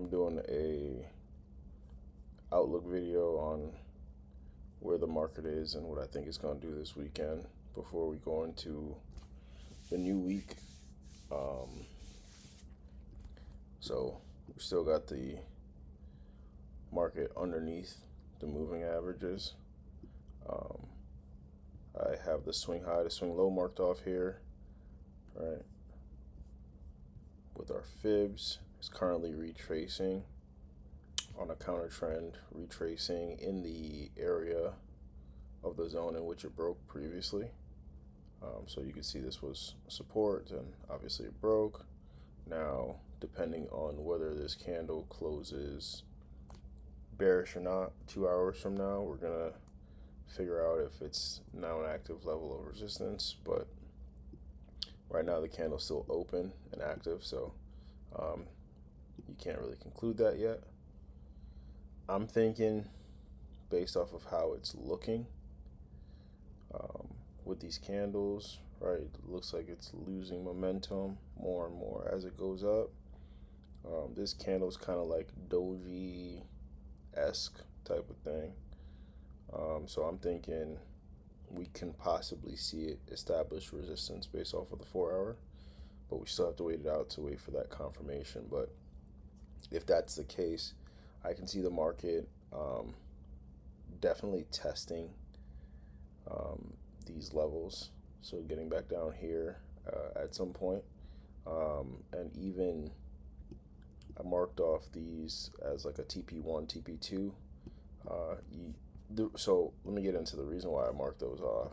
I'm doing a outlook video on where the market is and what I think it's going to do this weekend before we go into the new week. So we still got the market underneath the moving averages. I have the swing high to swing low marked off here, right? With our fibs, it's currently retracing on a counter trend, retracing in the area of the zone in which it broke previously. So you can see this was support, and obviously it broke. Now, depending on whether this candle closes bearish or not 2 hours from now, we're gonna figure out if it's now an active level of resistance. But right now the candle's still open and active, so you can't really conclude that yet. I'm thinking, based off of how it's looking with these candles, right, it looks like it's losing momentum more and more as it goes up. This candle's kind of like doji-esque type of thing. So I'm thinking we can possibly see it establish resistance based off of the 4 hour, but we still have to wait it out to wait for that confirmation. But if that's the case, I can see the market definitely testing these levels, so getting back down here at some point. And even I marked off these as like a TP1, TP2. So let me get into the reason why I marked those off.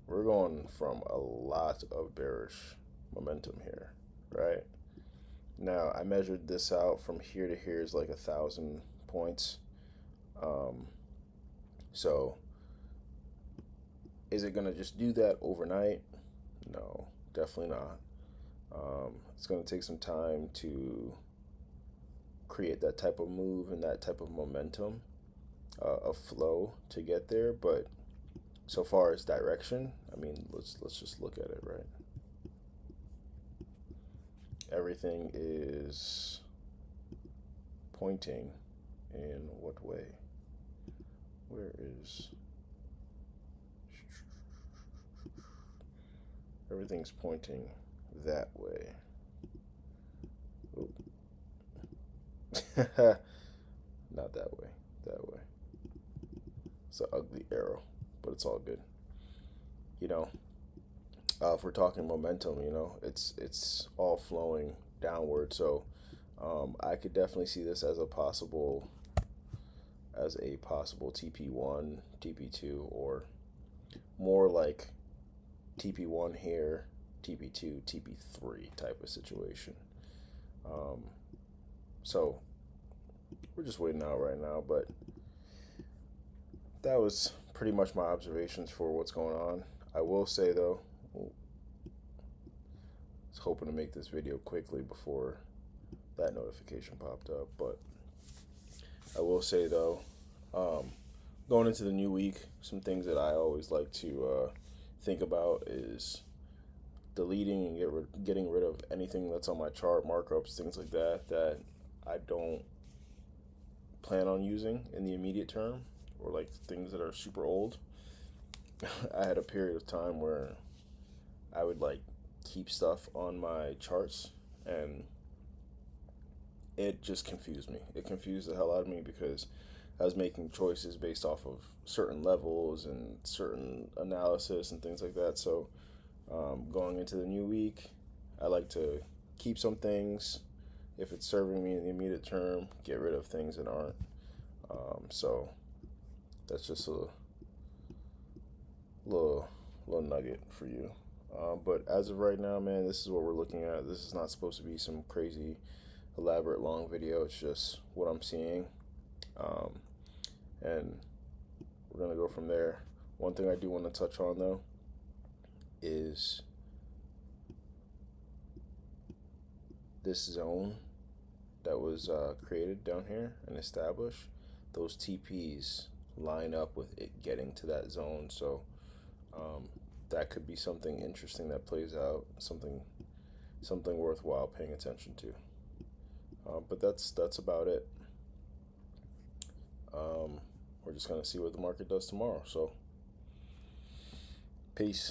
We're going from a lot of bearish momentum here, right? Now I measured this out from here to here is like 1,000 points. So is it gonna just do that overnight? No, definitely not. It's gonna take some time to create that type of move and that type of momentum, of flow to get there. But so far as direction, I mean, let's just look at it, right? Everything is pointing in what way? Where is everything's pointing that way? Not that way, that way. It's an ugly arrow, but it's all good. You know, if we're talking momentum, you know, it's all flowing downward. So I could definitely see this as a possible TP1, TP2, or more like TP1 here, TP2, TP3 type of situation. So we're just waiting out right now, but that was pretty much my observations for what's going on. I will say though, I was hoping to make this video quickly before that notification popped up, but I will say though, going into the new week, some things that I always like to think about is deleting and getting rid of anything that's on my chart, markups, things like that I don't plan on using in the immediate term, or like things that are super old. I had a period of time where I would like keep stuff on my charts, and it just confused me. It confused the hell out of me because I was making choices based off of certain levels and certain analysis and things like that. So going into the new week, I like to keep some things if it's serving me in the immediate term, get rid of things that aren't. So that's just a little nugget for you. But as of right now, man, this is what we're looking at. This is not supposed to be some crazy, elaborate, long video. It's just what I'm seeing. And we're going to go from there. One thing I do want to touch on, though, is this zone that was created down here and established. Those TPs line up with it getting to that zone. So that could be something interesting that plays out, something worthwhile paying attention to. But that's about it. We're just gonna see what the market does tomorrow. So, peace.